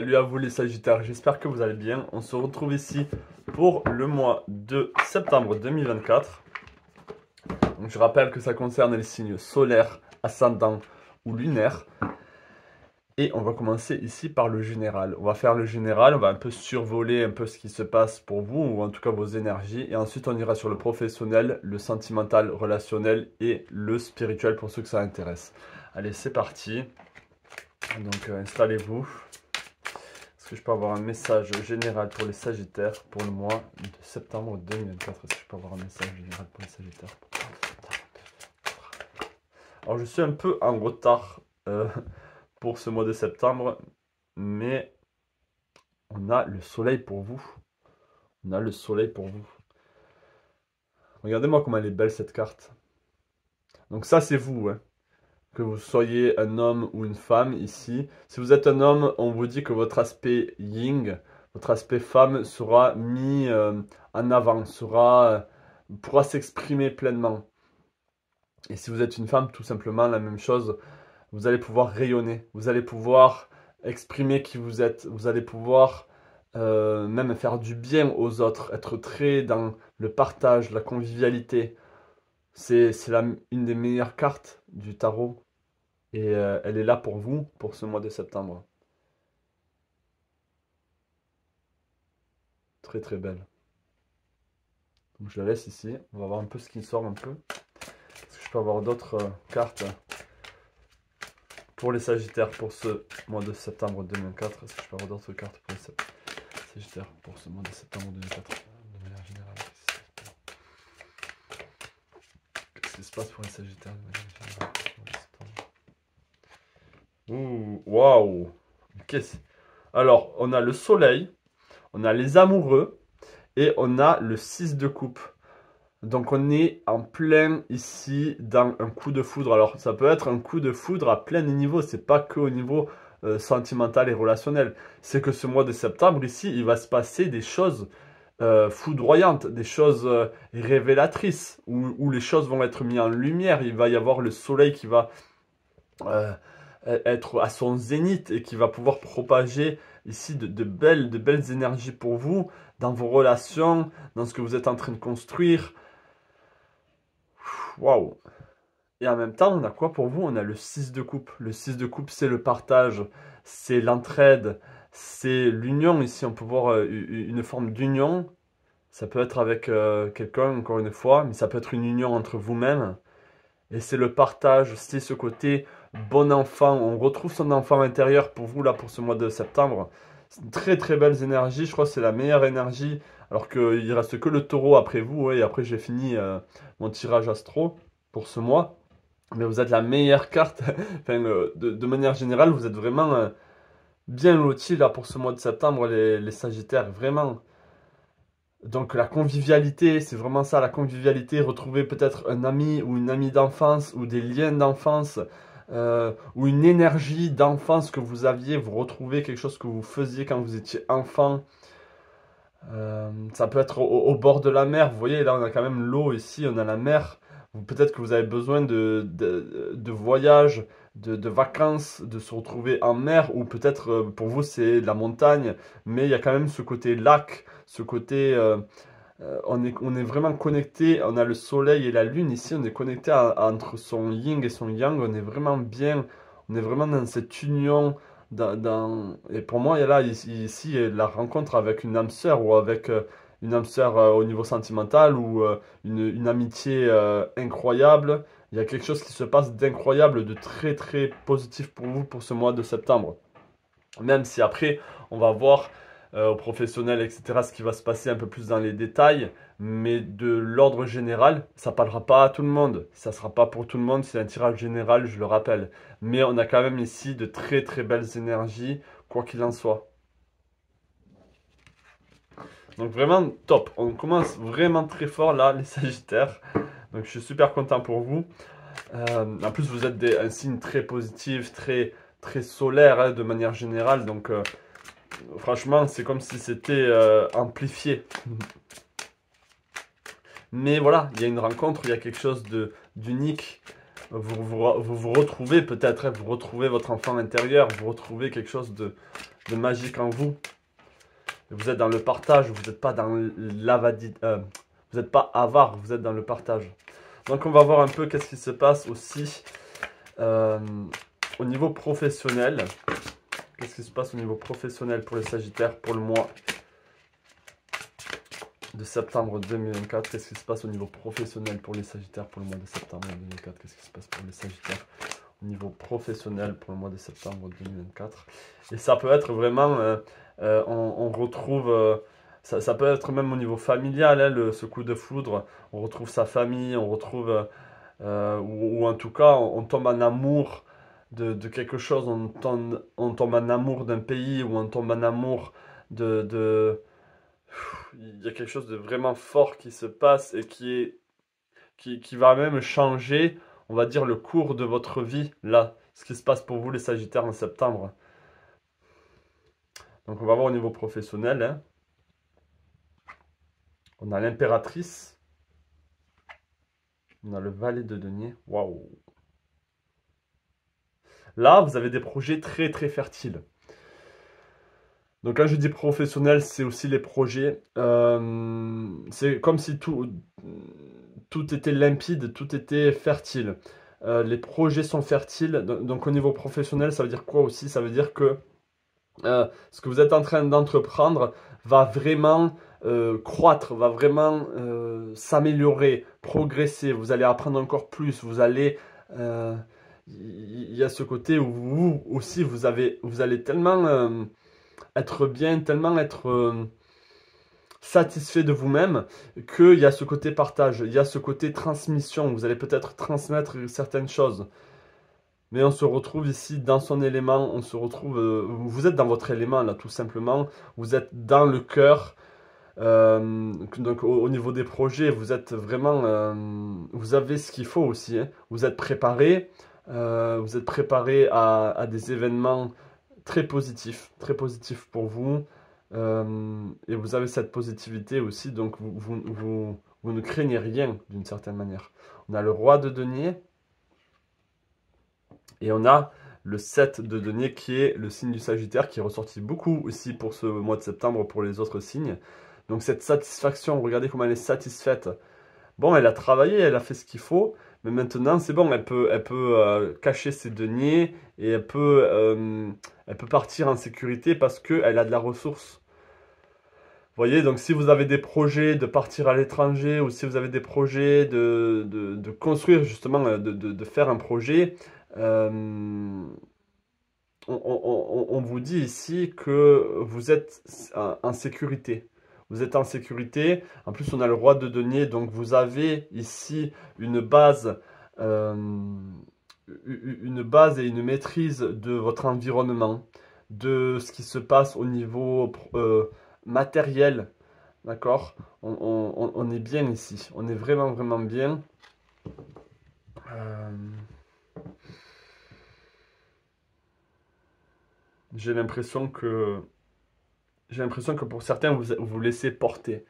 Salut à vous les Sagittaires, j'espère que vous allez bien. On se retrouve ici pour le mois de septembre 2024. Donc, je rappelle que ça concerne les signes solaires, ascendants ou lunaires. Et on va commencer ici par le général. On va faire le général, on va un peu survoler un peu ce qui se passe pour vous, ou en tout cas vos énergies. Et ensuite on ira sur le professionnel, le sentimental, relationnel et le spirituel pour ceux que ça intéresse. Allez, c'est parti. Donc installez-vous. Est-ce que je peux avoir un message général pour les Sagittaires pour le mois de septembre 2024? Est-ce que je peux avoir un message général pour les Sagittaires? Alors je suis un peu en retard pour ce mois de septembre, mais on a le soleil pour vous. On a le soleil pour vous. Regardez-moi comme elle est belle cette carte. Donc ça c'est vous, hein. Que vous soyez un homme ou une femme ici. Si vous êtes un homme, on vous dit que votre aspect yin, votre aspect femme sera mis en avant, pourra s'exprimer pleinement. Et si vous êtes une femme, tout simplement la même chose. Vous allez pouvoir rayonner, vous allez pouvoir exprimer qui vous êtes, vous allez pouvoir même faire du bien aux autres, être très dans le partage, la convivialité. C'est une des meilleures cartes du tarot. Et elle est là pour vous, pour ce mois de septembre. Très très belle. Donc je la laisse ici. On va voir un peu ce qui sort un peu. Est-ce que je peux avoir d'autres cartes pour les Sagittaires pour ce mois de septembre 2004? Est-ce que je peux avoir d'autres cartes pour les Sagittaires pour ce mois de septembre 2004 de manière générale? Qu'est-ce qui se passe pour les Sagittaires de manière générale? Ouh, waouh! Alors, on a le soleil, on a les amoureux et on a le 6 de coupe. Donc, on est en plein ici dans un coup de foudre. Alors, ça peut être un coup de foudre à plein niveau. C'est pas que au niveau sentimental et relationnel. C'est que ce mois de septembre ici, il va se passer des choses foudroyantes, des choses révélatrices, où les choses vont être mises en lumière. Il va y avoir le soleil qui va être à son zénith et qui va pouvoir propager ici de belles énergies pour vous, dans vos relations, dans ce que vous êtes en train de construire. Waouh! Et en même temps, on a quoi pour vous? On a le 6 de coupe. Le 6 de coupe, c'est le partage, c'est l'entraide, c'est l'union. Ici, on peut voir une forme d'union. Ça peut être avec quelqu'un, encore une fois, mais ça peut être une union entre vous-même. Et c'est le partage, c'est ce côté bon enfant. On retrouve son enfant intérieur pour vous, là, pour ce mois de septembre. C'est une très très belle énergie. Je crois que c'est la meilleure énergie. Alors qu'il reste que le taureau après vous. Ouais, et après, j'ai fini mon tirage astro pour ce mois. Mais vous êtes la meilleure carte. Enfin, de manière générale, vous êtes vraiment bien lotis là pour ce mois de septembre, les Sagittaires. Vraiment. Donc la convivialité, c'est vraiment ça, la convivialité, retrouver peut-être un ami ou une amie d'enfance ou des liens d'enfance ou une énergie d'enfance que vous aviez, vous retrouvez quelque chose que vous faisiez quand vous étiez enfant. Ça peut être au bord de la mer, vous voyez là on a quand même l'eau ici, on a la mer. Peut-être que vous avez besoin de voyages, de vacances, de se retrouver en mer, ou peut-être pour vous c'est la montagne, mais il y a quand même ce côté lac, ce côté, on est vraiment connecté, on a le soleil et la lune ici, on est connecté entre son yin et son yang, on est vraiment bien, on est vraiment dans cette union, et pour moi il y a là ici la rencontre avec une âme sœur ou avec une âme sœur au niveau sentimental ou une amitié incroyable. Il y a quelque chose qui se passe d'incroyable, de très très positif pour vous pour ce mois de septembre. Même si après, on va voir aux professionnels, etc., ce qui va se passer un peu plus dans les détails. Mais de l'ordre général, ça ne parlera pas à tout le monde. Ça ne sera pas pour tout le monde, c'est un tirage général, je le rappelle. Mais on a quand même ici de très très belles énergies, quoi qu'il en soit. Donc vraiment top, on commence vraiment très fort là les Sagittaires, donc je suis super content pour vous. En plus vous êtes un signe très positif, très, très solaire hein, de manière générale, donc franchement c'est comme si c'était amplifié. Mais voilà, il y a une rencontre, il y a quelque chose d'unique, vous retrouvez peut-être, hein, vous retrouvez votre enfant intérieur, vous retrouvez quelque chose de magique en vous. Vous êtes dans le partage, vous n'êtes pas dans l'avadie, vous n'êtes pas avare, vous êtes dans le partage. Donc on va voir un peu qu'est-ce qui se passe aussi au niveau professionnel. Qu'est-ce qui se passe au niveau professionnel pour les Sagittaires pour le mois de septembre 2024? Qu'est-ce qui se passe au niveau professionnel pour les Sagittaires pour le mois de septembre 2024? Qu'est-ce qui se passe pour les Sagittaires au niveau professionnel pour le mois de septembre 2024? Et ça peut être vraiment, on retrouve, ça peut être même au niveau familial, hein, ce coup de foudre. On retrouve sa famille, on retrouve, ou en tout cas, on tombe en amour de quelque chose, on tombe en amour d'un pays, ou on tombe en amour il y a quelque chose de vraiment fort qui se passe et qui va même changer, on va dire, le cours de votre vie, là, ce qui se passe pour vous les Sagittaires en septembre. Donc on va voir au niveau professionnel, hein. On a l'impératrice, on a le valet de denier, waouh. Là, vous avez des projets très très fertiles. Donc quand je dis professionnel, c'est aussi les projets. C'est comme si tout était limpide, tout était fertile. Les projets sont fertiles. Donc au niveau professionnel, ça veut dire quoi aussi? Ça veut dire que ce que vous êtes en train d'entreprendre va vraiment croître, va vraiment s'améliorer, progresser. Vous allez apprendre encore plus. Vous allez... il y a ce côté où vous aussi, vous allez tellement être bien, tellement être satisfait de vous-même, qu'il y a ce côté partage, il y a ce côté transmission. Vous allez peut-être transmettre certaines choses. Mais on se retrouve ici dans son élément, on se retrouve, vous êtes dans votre élément là tout simplement, vous êtes dans le cœur, donc au niveau des projets, vous êtes vraiment, vous avez ce qu'il faut aussi, hein. Vous êtes préparé à des événements très positifs pour vous, et vous avez cette positivité aussi, donc vous ne craignez rien d'une certaine manière. On a le roi de denier. Et on a le 7 de denier qui est le signe du Sagittaire, qui est ressorti beaucoup aussi pour ce mois de septembre pour les autres signes. Donc cette satisfaction, regardez comment elle est satisfaite. Bon, elle a travaillé, elle a fait ce qu'il faut, mais maintenant c'est bon, elle peut cacher ses deniers et elle peut partir en sécurité parce qu'elle a de la ressource. Vous voyez, donc si vous avez des projets de partir à l'étranger ou si vous avez des projets de construire justement, de faire un projet, on vous dit ici que vous êtes en sécurité. Vous êtes en sécurité. En plus, on a le roi de denier. Donc, vous avez ici une base et une maîtrise de votre environnement, de ce qui se passe au niveau matériel. D'accord? On est bien ici. On est vraiment, vraiment bien. J'ai l'impression que pour certains, vous vous laissez porter.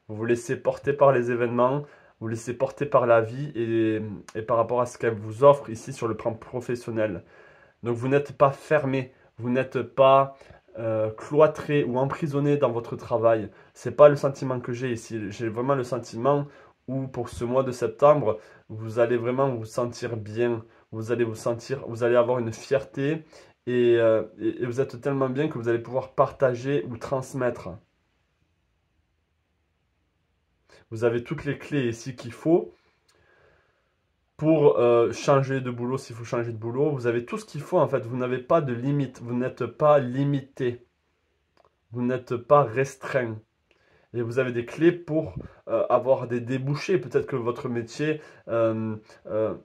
Vous vous laissez porter par les événements, vous vous laissez porter par la vie et par rapport à ce qu'elle vous offre ici sur le plan professionnel. Donc vous n'êtes pas fermé, vous n'êtes pas cloîtré ou emprisonné dans votre travail. C'est pas le sentiment que j'ai ici. J'ai vraiment le sentiment où pour ce mois de septembre, vous allez vraiment vous sentir bien. Vous allez avoir une fierté et vous êtes tellement bien que vous allez pouvoir partager ou transmettre. Vous avez toutes les clés ici qu'il faut pour changer de boulot s'il faut changer de boulot. Vous avez tout ce qu'il faut en fait. Vous n'avez pas de limite. Vous n'êtes pas limité. Vous n'êtes pas restreint. Et vous avez des clés pour avoir des débouchés. Peut-être que votre métier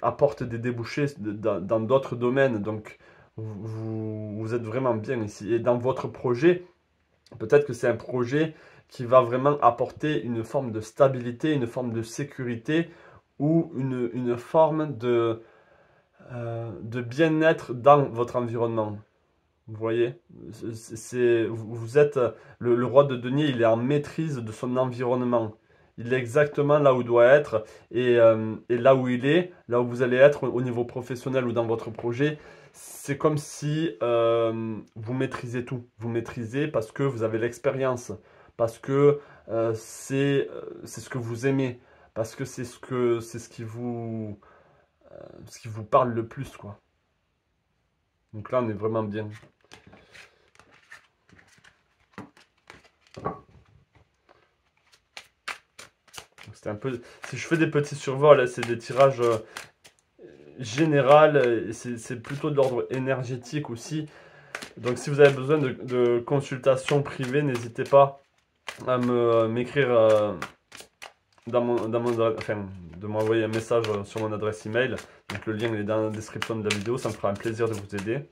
apporte des débouchés dans d'autres domaines. Donc, vous êtes vraiment bien ici. Et dans votre projet, peut-être que c'est un projet qui va vraiment apporter une forme de stabilité, une forme de sécurité ou une forme de bien-être dans votre environnement. Vous voyez, vous êtes le roi de denier, il est en maîtrise de son environnement. Il est exactement là où il doit être et là où il est, là où vous allez être au niveau professionnel ou dans votre projet, c'est comme si vous maîtrisez tout. Vous maîtrisez parce que vous avez l'expérience, parce que c'est ce que vous aimez, parce que c'est ce qui vous parle le plus, quoi. Donc là, on est vraiment bien. C'était un peu. Si je fais des petits survols, c'est des tirages général, c'est plutôt de l'ordre énergétique aussi. Donc si vous avez besoin de consultation privée, n'hésitez pas à m'écrire enfin, de m'envoyer un message sur mon adresse email. Donc le lien est dans la description de la vidéo, ça me fera un plaisir de vous aider.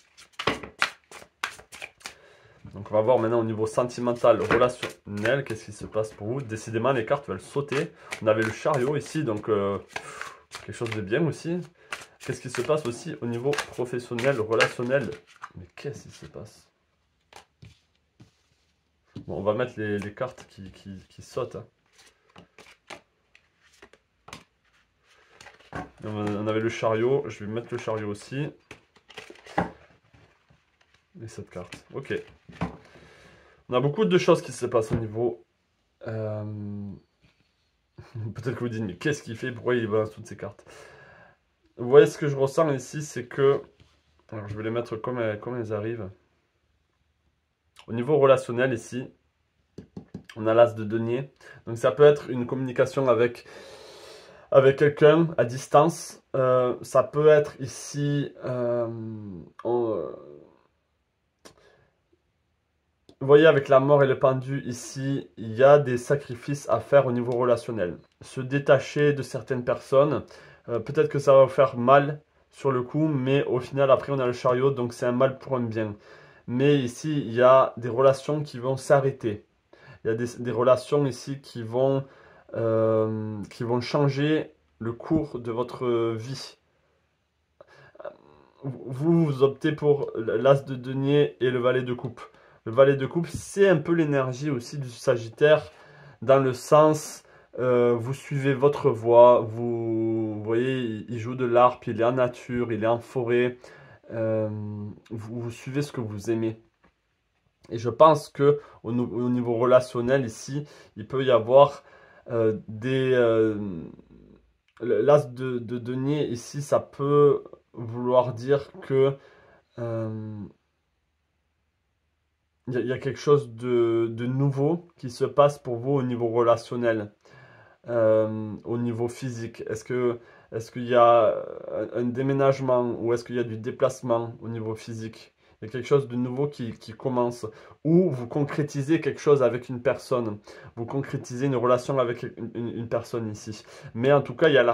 Donc on va voir maintenant au niveau sentimental, relationnel, qu'est-ce qui se passe pour vous. Décidément les cartes veulent sauter. On avait le chariot ici, donc quelque chose de bien aussi. Qu'est-ce qui se passe aussi au niveau professionnel, relationnel? Mais qu'est-ce qui se passe? Bon, on va mettre les cartes qui sautent. Hein. On avait le chariot, je vais mettre le chariot aussi. Et cette carte. Ok. On a beaucoup de choses qui se passent au niveau... Peut-être que vous dites, mais qu'est-ce qu'il fait? Pourquoi il balance toutes ces cartes? Vous voyez ce que je ressens ici, c'est que... Alors je vais les mettre comme elles arrivent. Au niveau relationnel ici, on a l'as de denier. Donc ça peut être une communication avec quelqu'un à distance. Ça peut être ici... Vous voyez, avec la mort et le pendu, ici, il y a des sacrifices à faire au niveau relationnel. Se détacher de certaines personnes, peut-être que ça va vous faire mal sur le coup, mais au final, après, on a le chariot, donc c'est un mal pour un bien. Mais ici, il y a des relations qui vont s'arrêter. Il y a des relations ici qui vont changer le cours de votre vie. Vous optez pour l'as de denier et le valet de coupe. Le valet de coupe, c'est un peu l'énergie aussi du Sagittaire, dans le sens, vous suivez votre voie, vous voyez, il joue de l'harpe, il est en nature, il est en forêt, vous suivez ce que vous aimez. Et je pense que au niveau relationnel ici, il peut y avoir l'as de denier ici, ça peut vouloir dire que il y a quelque chose de nouveau qui se passe pour vous au niveau relationnel, au niveau physique. Est-ce qu'il y a un déménagement ou est-ce qu'il y a du déplacement au niveau physique? Il y a quelque chose de nouveau qui commence. Ou vous concrétisez quelque chose avec une personne. Vous concrétisez une relation avec une personne ici. Mais en tout cas, il y a il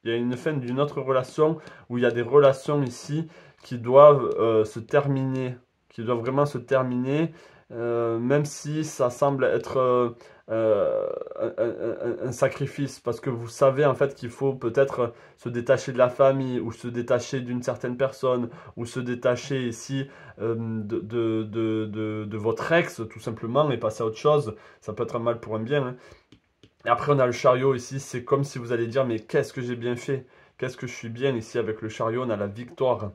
y a une fin d'une autre relation où il y a des relations ici qui doivent se terminer, qui doivent vraiment se terminer, même si ça semble être un sacrifice, parce que vous savez en fait qu'il faut peut-être se détacher de la famille, ou se détacher d'une certaine personne, ou se détacher ici de votre ex, tout simplement, et passer à autre chose. Ça peut être un mal pour un bien. Hein. Et après, on a le chariot ici, c'est comme si vous allez dire, mais qu'est-ce que j'ai bien fait? Qu'est-ce que je suis bien ici avec le chariot? On a la victoire.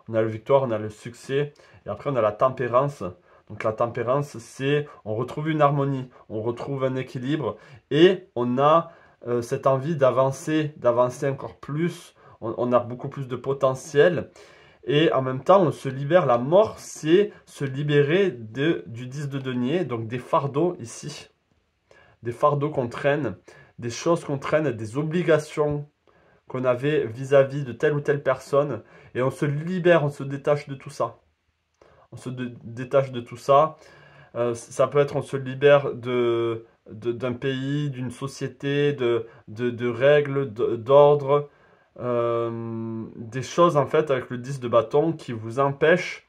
On a la victoire, on a le succès. Et après, on a la tempérance. Donc la tempérance, c'est on retrouve une harmonie, on retrouve un équilibre et on a cette envie d'avancer encore plus. On a beaucoup plus de potentiel. Et en même temps, on se libère. La mort, c'est se libérer du 10 de denier, donc des fardeaux ici. Des fardeaux qu'on traîne, des choses qu'on traîne, des obligations qu'on avait vis-à-vis de telle ou telle personne. Et on se libère, on se détache de tout ça. On se détache de tout ça. Ça peut être on se libère d'un pays, d'une société, de règles, d'ordre. Des choses en fait avec le 10 de bâton qui vous empêchent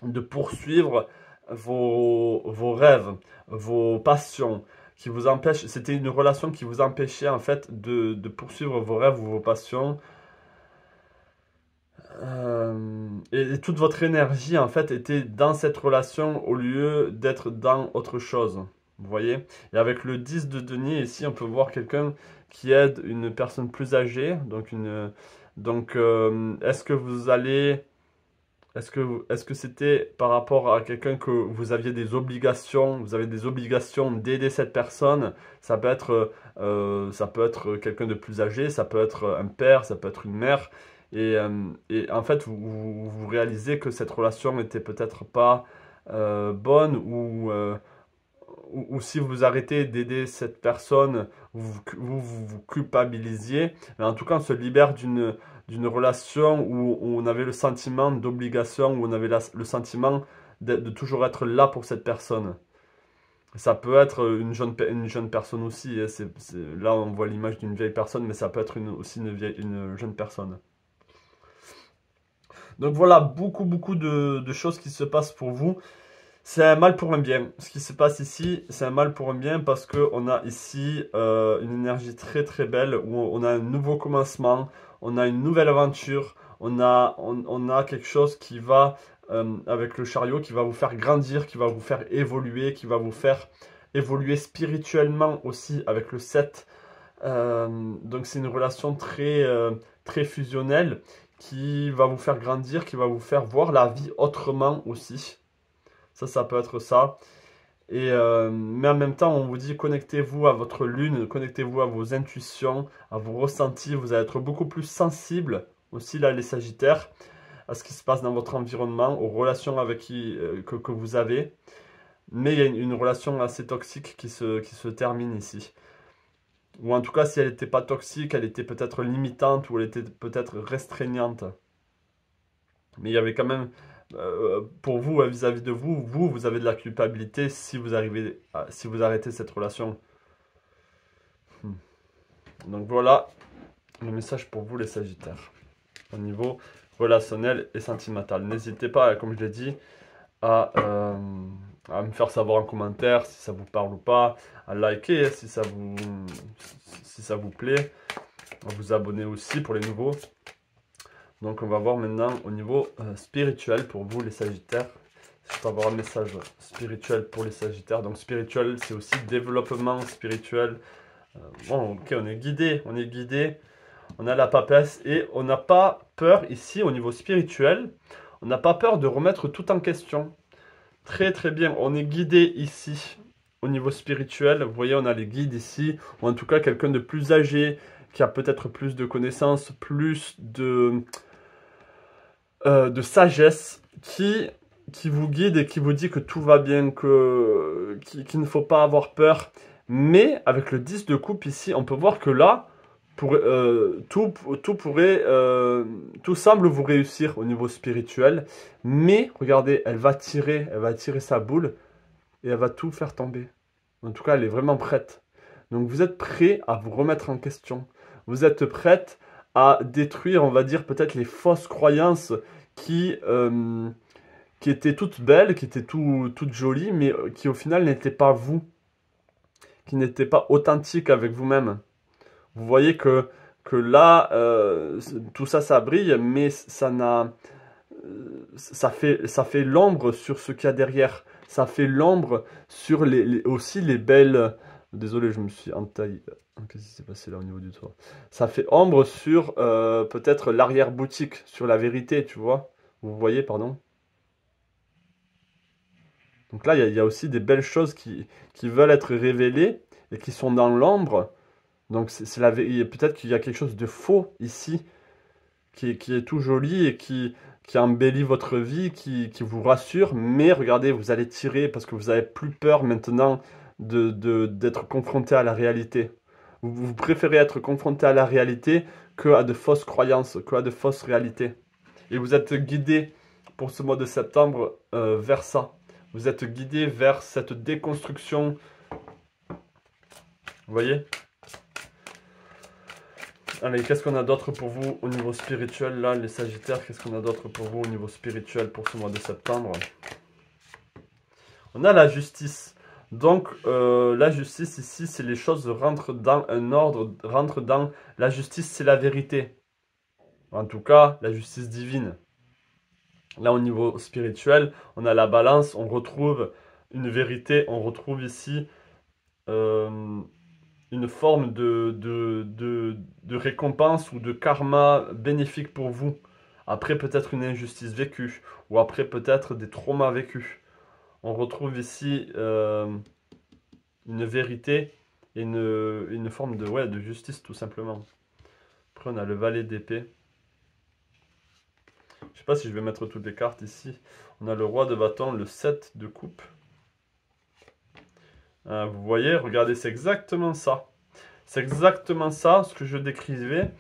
de poursuivre vos rêves, vos passions, qui vous empêchent. C'était une relation qui vous empêchait en fait de poursuivre vos rêves ou vos passions. Et toute votre énergie en fait était dans cette relation au lieu d'être dans autre chose. Vous voyez? Et avec le 10 de denier ici, on peut voir quelqu'un qui aide une personne plus âgée, donc Donc, est-ce que vous allez... est-ce que c'était par rapport à quelqu'un que vous aviez des obligations, vous avez des obligations d'aider cette personne? Ça peut être quelqu'un de plus âgé, ça peut être un père, ça peut être une mère. Et en fait, vous réalisez que cette relation n'était peut-être pas bonne ou si vous arrêtez d'aider cette personne, vous culpabilisiez. Mais en tout cas, on se libère d'une relation où on avait le sentiment d'obligation, où on avait le sentiment de toujours être là pour cette personne. Ça peut être une jeune personne aussi, hein. Là, on voit l'image d'une vieille personne, mais ça peut être aussi une jeune personne. Donc voilà, beaucoup de choses qui se passent pour vous. C'est un mal pour un bien. Ce qui se passe ici, c'est un mal pour un bien parce qu'on a ici une énergie très belle où on a un nouveau commencement, on a une nouvelle aventure, on a quelque chose qui va, avec le chariot, qui va vous faire grandir, qui va vous faire évoluer, qui va vous faire évoluer spirituellement aussi avec le 7. Donc c'est une relation très fusionnelle qui va vous faire grandir, qui va vous faire voir la vie autrement aussi. Ça peut être ça. Mais en même temps, on vous dit connectez-vous à votre lune, connectez-vous à vos intuitions, à vos ressentis. Vous allez être beaucoup plus sensible aussi, là, les Sagittaires, à ce qui se passe dans votre environnement, aux relations avec que vous avez. Mais il y a une relation assez toxique qui se termine ici. Ou en tout cas, si elle n'était pas toxique, elle était peut-être limitante ou elle était peut-être restreignante. Mais il y avait quand même, pour vous, vis-à-vis de vous, vous avez de la culpabilité si si vous arrêtez cette relation. Hmm. Donc voilà le message pour vous les Sagittaires, au niveau relationnel et sentimental. N'hésitez pas, comme je l'ai dit, à me faire savoir en commentaire si ça vous parle ou pas, à liker si si ça vous plaît, à vous abonner aussi pour les nouveaux. Donc on va voir maintenant au niveau spirituel pour vous les Sagittaires. Je peux avoir un message spirituel pour les Sagittaires. Donc spirituel, c'est aussi développement spirituel. Bon, ok, on est guidé, on a la papesse et on n'a pas peur ici au niveau spirituel. On n'a pas peur de remettre tout en question. Très bien, on est guidé ici au niveau spirituel. Vous voyez, on a les guides ici, ou en tout cas quelqu'un de plus âgé, qui a peut-être plus de connaissances, plus de sagesse, qui vous guide et qui vous dit que tout va bien, qu'il ne faut pas avoir peur. Mais avec le 10 de coupe ici, on peut voir que là, tout semble vous réussir au niveau spirituel. Mais regardez, elle va tirer sa boule et elle va tout faire tomber. En tout cas, elle est vraiment prête. Donc vous êtes prêt à vous remettre en question. Vous êtes prête à détruire, on va dire, peut-être les fausses croyances qui, euh, qui étaient toutes belles, qui étaient toutes jolies, mais qui au final n'étaient pas vous, qui n'étaient pas authentiques avec vous-même. Vous voyez que là, tout ça, ça brille, mais ça fait l'ombre sur ce qu'il y a derrière. Ça fait l'ombre sur aussi les belles... Désolé, je me suis entaillé. Qu'est-ce qui s'est passé là au niveau du toit? Ça fait ombre sur peut-être l'arrière-boutique, sur la vérité, tu vois. Vous voyez, pardon. Donc là, il y a aussi des belles choses qui veulent être révélées et qui sont dans l'ombre. Donc peut-être qu'il y a quelque chose de faux ici, qui est tout joli et qui embellit votre vie, qui vous rassure. Mais regardez, vous allez tirer parce que vous n'avez plus peur maintenant d'être confronté à la réalité. Vous préférez être confronté à la réalité que à de fausses croyances, que à de fausses réalités. Et vous êtes guidé pour ce mois de septembre vers ça. Vous êtes guidé vers cette déconstruction. Vous voyez? Allez, qu'est-ce qu'on a d'autre pour vous au niveau spirituel, là, les Sagittaires? Qu'est-ce qu'on a d'autre pour vous au niveau spirituel pour ce mois de septembre? On a la justice. Donc, la justice ici, c'est les choses rentrent dans un ordre, rentrent dans... La justice, c'est la vérité. En tout cas, la justice divine. Là, au niveau spirituel, on a la balance, on retrouve une vérité, on retrouve ici une forme de récompense ou de karma bénéfique pour vous. Après peut-être une injustice vécue, ou après peut-être des traumas vécus. On retrouve ici une vérité et une forme de, ouais, de justice tout simplement. Après on a le valet d'épée. Je sais pas si je vais mettre toutes les cartes ici. On a le roi de bâton, le 7 de coupe. Vous voyez, regardez, c'est exactement ça. C'est exactement ça, ce que je décrivais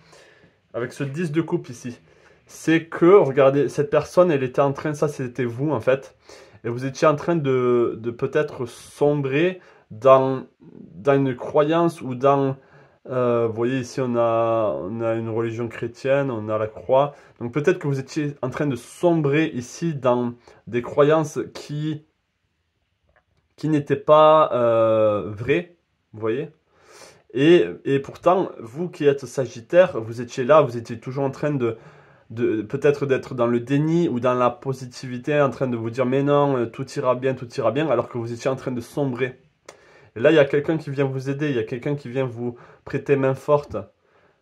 avec ce 10 de coupe ici. C'est que, regardez, cette personne, elle était en train, ça c'était vous en fait, et vous étiez en train de peut-être sombrer dans une croyance ou dans... vous voyez ici, on a une religion chrétienne, on a la croix. Donc peut-être que vous étiez en train de sombrer ici dans des croyances qui n'étaient pas vraies, vous voyez. Et pourtant, vous qui êtes Sagittaire, vous étiez là, vous étiez toujours en train de peut-être d'être dans le déni ou dans la positivité, en train de vous dire mais non, tout ira bien, alors que vous étiez en train de sombrer. Et là, il y a quelqu'un qui vient vous aider, il y a quelqu'un qui vient vous prêter main forte.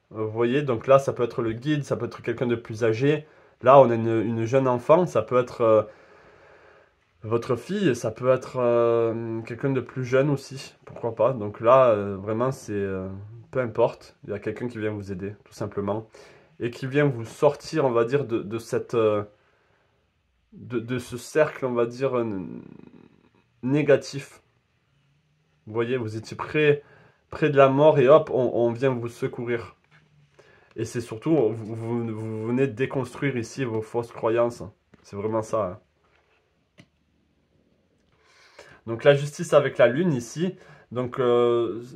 Vous voyez, donc là, ça peut être le guide, ça peut être quelqu'un de plus âgé. Là, on a une jeune enfant, ça peut être votre fille, ça peut être quelqu'un de plus jeune aussi, pourquoi pas. Donc là, vraiment, c'est peu importe, il y a quelqu'un qui vient vous aider, tout simplement. Et qui vient vous sortir, on va dire, de cette, de ce cercle, on va dire, négatif. Vous voyez, vous étiez près de la mort et hop, on vient vous secourir. Et c'est surtout, vous venez de déconstruire ici vos fausses croyances. C'est vraiment ça, hein. Donc la justice avec la lune ici, donc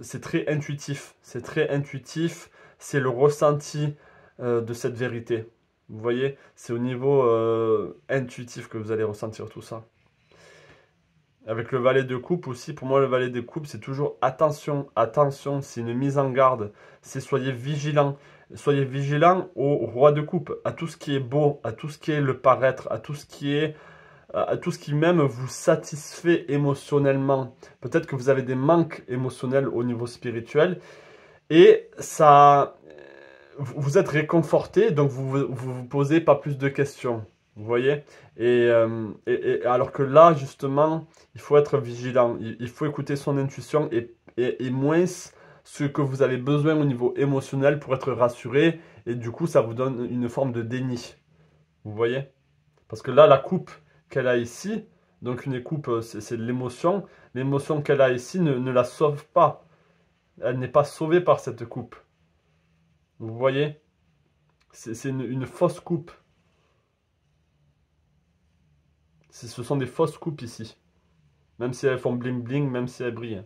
c'est très intuitif. C'est très intuitif, c'est le ressenti de cette vérité. Vous voyez, c'est au niveau intuitif que vous allez ressentir tout ça. Avec le valet de coupe aussi, pour moi le valet de coupe c'est toujours attention, attention, c'est une mise en garde, c'est soyez vigilant. Soyez vigilant au roi de coupe, à tout ce qui est beau, à tout ce qui est le paraître, à tout ce qui est à tout ce qui même vous satisfait émotionnellement. Peut-être que vous avez des manques émotionnels au niveau spirituel et ça, vous êtes réconforté, donc vous posez pas plus de questions. Vous voyez? Et alors que là, justement, il faut être vigilant. Il faut écouter son intuition et moins ce que vous avez besoin au niveau émotionnel pour être rassuré. Et du coup, ça vous donne une forme de déni. Vous voyez? Parce que là, la coupe qu'elle a ici, donc une coupe, c'est de l'émotion. L'émotion qu'elle a ici ne la sauve pas. Elle n'est pas sauvée par cette coupe. Vous voyez? C'est une fausse coupe. Ce sont des fausses coupes ici. Même si elles font bling bling, même si elles brillent.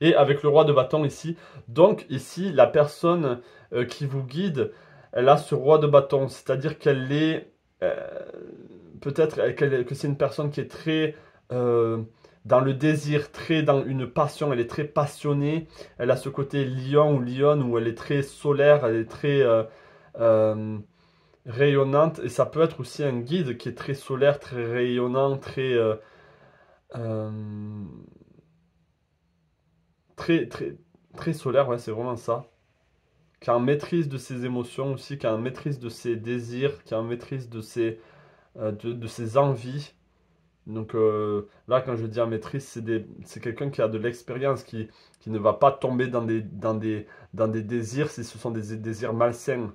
Et avec le roi de bâton ici. Donc ici, la personne qui vous guide, elle a ce roi de bâton. C'est-à-dire qu'elle est... peut-être que c'est une personne qui est très dans le désir, très dans une passion, elle est très passionnée, elle a ce côté lion ou lionne où elle est très solaire, elle est très euh, rayonnante, et ça peut être aussi un guide qui est très solaire, très rayonnant, euh, très, très solaire, ouais, c'est vraiment ça. Qui a une maîtrise de ses émotions aussi, qui a une maîtrise de ses désirs, qui a une maîtrise de ses envies. Donc là, quand je dis en maîtrise, c'est quelqu'un qui a de l'expérience, qui ne va pas tomber dans des désirs si ce sont des désirs malsains.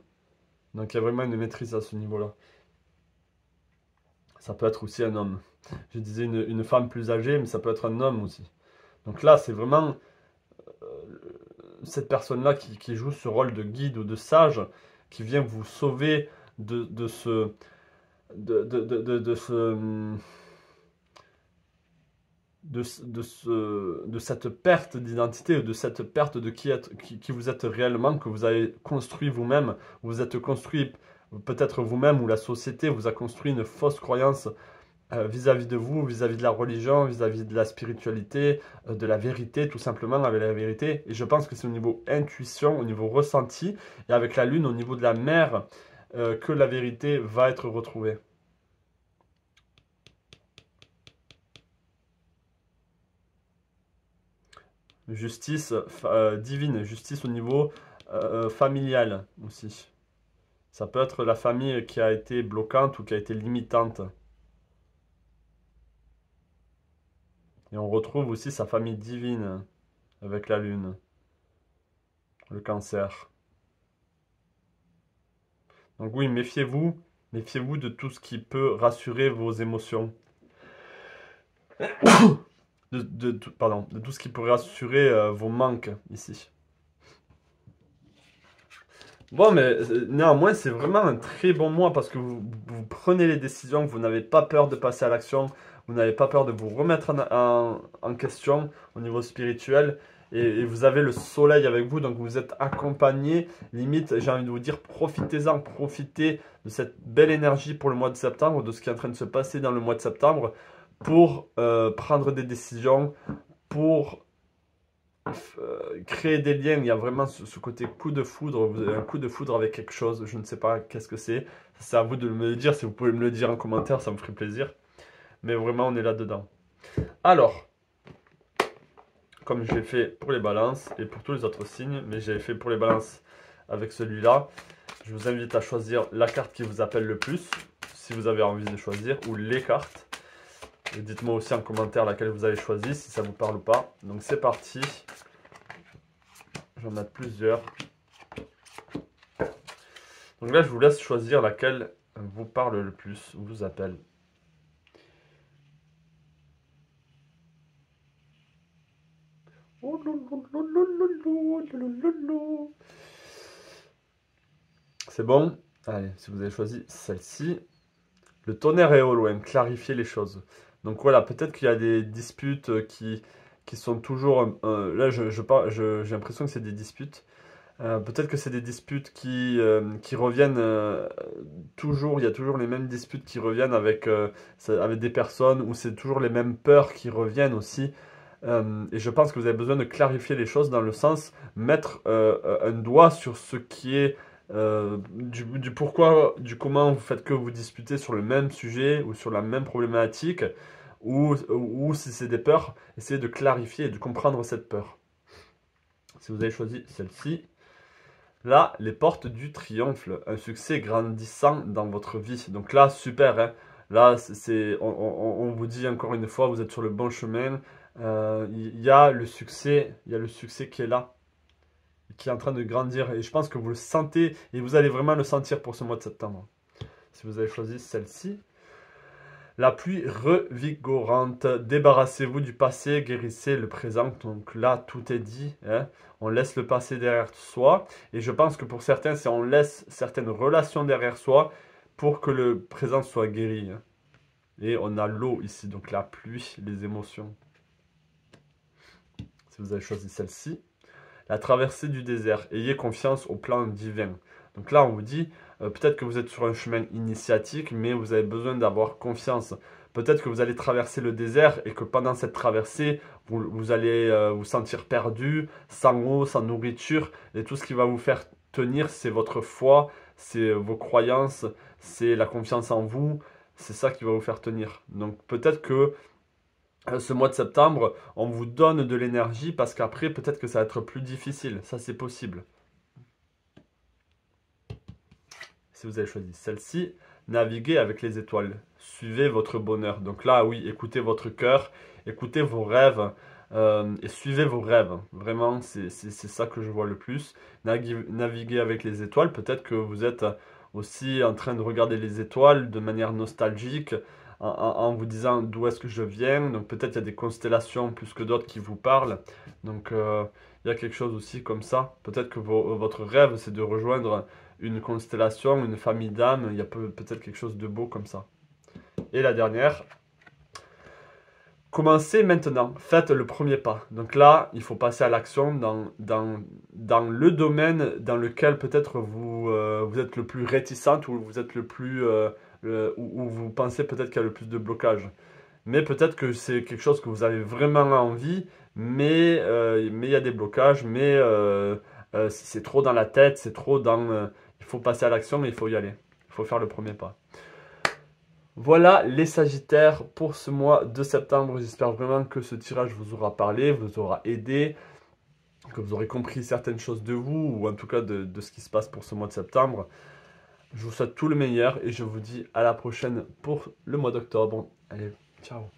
Donc il y a vraiment une maîtrise à ce niveau-là. Ça peut être aussi un homme. Je disais une femme plus âgée, mais ça peut être un homme aussi. Donc là, c'est vraiment cette personne-là qui joue ce rôle de guide ou de sage, qui vient vous sauver de ce... de ce de cette perte d'identité ou de cette perte de qui vous êtes réellement, que vous avez construit vous-même. Vous êtes construit, peut-être vous-même ou la société vous a construit une fausse croyance vis-à-vis de vous, vis-à-vis de la religion, vis-à-vis de la spiritualité, de la vérité, tout simplement avec la vérité. Et je pense que c'est au niveau intuition, au niveau ressenti, et avec la lune, au niveau de la mer, que la vérité va être retrouvée. justice divine, justice au niveau familial aussi. Ça peut être la famille qui a été bloquante ou qui a été limitante. Et on retrouve aussi sa famille divine avec la lune, le cancer. Donc oui, méfiez-vous de tout ce qui peut rassurer vos émotions. De tout ce qui pourrait rassurer vos manques ici. Bon, mais néanmoins, c'est vraiment un très bon mois parce que vous prenez les décisions, vous n'avez pas peur de passer à l'action, vous n'avez pas peur de vous remettre en question au niveau spirituel et vous avez le soleil avec vous, donc vous êtes accompagné. Limite, j'ai envie de vous dire, profitez-en, profitez de cette belle énergie pour le mois de septembre, de ce qui est en train de se passer dans le mois de septembre pour prendre des décisions, pour créer des liens. Il y a vraiment ce côté coup de foudre. Vous avez un coup de foudre avec quelque chose. Je ne sais pas qu'est-ce que c'est. C'est à vous de me le dire. Si vous pouvez me le dire en commentaire, ça me ferait plaisir. Mais vraiment, on est là-dedans. Alors, comme je l'ai fait pour les balances et pour tous les autres signes, mais j'ai fait pour les balances avec celui-là, je vous invite à choisir la carte qui vous appelle le plus, si vous avez envie de choisir, ou les cartes. Et dites-moi aussi en commentaire laquelle vous avez choisi, si ça vous parle ou pas. Donc c'est parti. J'en ai plusieurs. Donc là, je vous laisse choisir laquelle vous parle le plus, vous appelle. C'est bon? Allez, si vous avez choisi celle-ci. Le tonnerre est au loin, clarifier les choses. Donc voilà, peut-être qu'il y a des disputes qui sont toujours... là, j'ai l'impression que c'est des disputes. Peut-être que c'est des disputes qui reviennent toujours. Il y a toujours les mêmes disputes qui reviennent avec des personnes, ou c'est toujours les mêmes peurs qui reviennent aussi. Et je pense que vous avez besoin de clarifier les choses dans le sens mettre un doigt sur ce qui est du pourquoi, du comment vous faites que vous disputez sur le même sujet ou sur la même problématique, ou si c'est des peurs, essayez de clarifier et de comprendre cette peur. Si vous avez choisi celle-ci, là, les portes du triomphe, un succès grandissant dans votre vie. Donc là, super, hein. Là, on vous dit encore une fois, vous êtes sur le bon chemin. Il y a le succès, qui est là, qui est en train de grandir. Et je pense que vous le sentez, et vous allez vraiment le sentir pour ce mois de septembre. Si vous avez choisi celle-ci. La pluie revigorante. Débarrassez-vous du passé, guérissez le présent. Donc là, tout est dit, hein. On laisse le passé derrière soi. Et je pense que pour certains, c'est on laisse certaines relations derrière soi pour que le présent soit guéri, hein. Et on a l'eau ici, donc la pluie, les émotions. Si vous avez choisi celle-ci. La traversée du désert. Ayez confiance au plan divin. Donc là, on vous dit, peut-être que vous êtes sur un chemin initiatique, mais vous avez besoin d'avoir confiance. Peut-être que vous allez traverser le désert et que pendant cette traversée, vous allez vous sentir perdu, sans eau, sans nourriture. Et tout ce qui va vous faire tenir, c'est votre foi, c'est vos croyances, c'est la confiance en vous. C'est ça qui va vous faire tenir. Donc peut-être que ce mois de septembre, on vous donne de l'énergie parce qu'après, peut-être que ça va être plus difficile. Ça, c'est possible. Si vous avez choisi celle-ci, naviguez avec les étoiles. Suivez votre bonheur. Donc là, oui, écoutez votre cœur, écoutez vos rêves et suivez vos rêves. Vraiment, c'est ça que je vois le plus. Naviguez avec les étoiles. Peut-être que vous êtes aussi en train de regarder les étoiles de manière nostalgique, en vous disant d'où est-ce que je viens. Donc peut-être il y a des constellations plus que d'autres qui vous parlent. Donc il y a quelque chose aussi comme ça. Peut-être que votre rêve, c'est de rejoindre une constellation, une famille d'âmes. Il y a peut-être quelque chose de beau comme ça. Et la dernière, commencez maintenant, faites le premier pas. Donc là, il faut passer à l'action dans le domaine dans lequel peut-être vous êtes le plus réticente, ou vous êtes le plus... où vous pensez peut-être qu'il y a le plus de blocage. Mais peut-être que c'est quelque chose que vous avez vraiment envie, mais il y a des blocages, mais c'est trop dans la tête, c'est trop dans... il faut passer à l'action, mais il faut y aller. Il faut faire le premier pas. Voilà les Sagittaires pour ce mois de septembre. J'espère vraiment que ce tirage vous aura parlé, vous aura aidé. que vous aurez compris certaines choses de vous, ou en tout cas de ce qui se passe pour ce mois de septembre. Je vous souhaite tout le meilleur et je vous dis à la prochaine pour le mois d'octobre. Allez, ciao!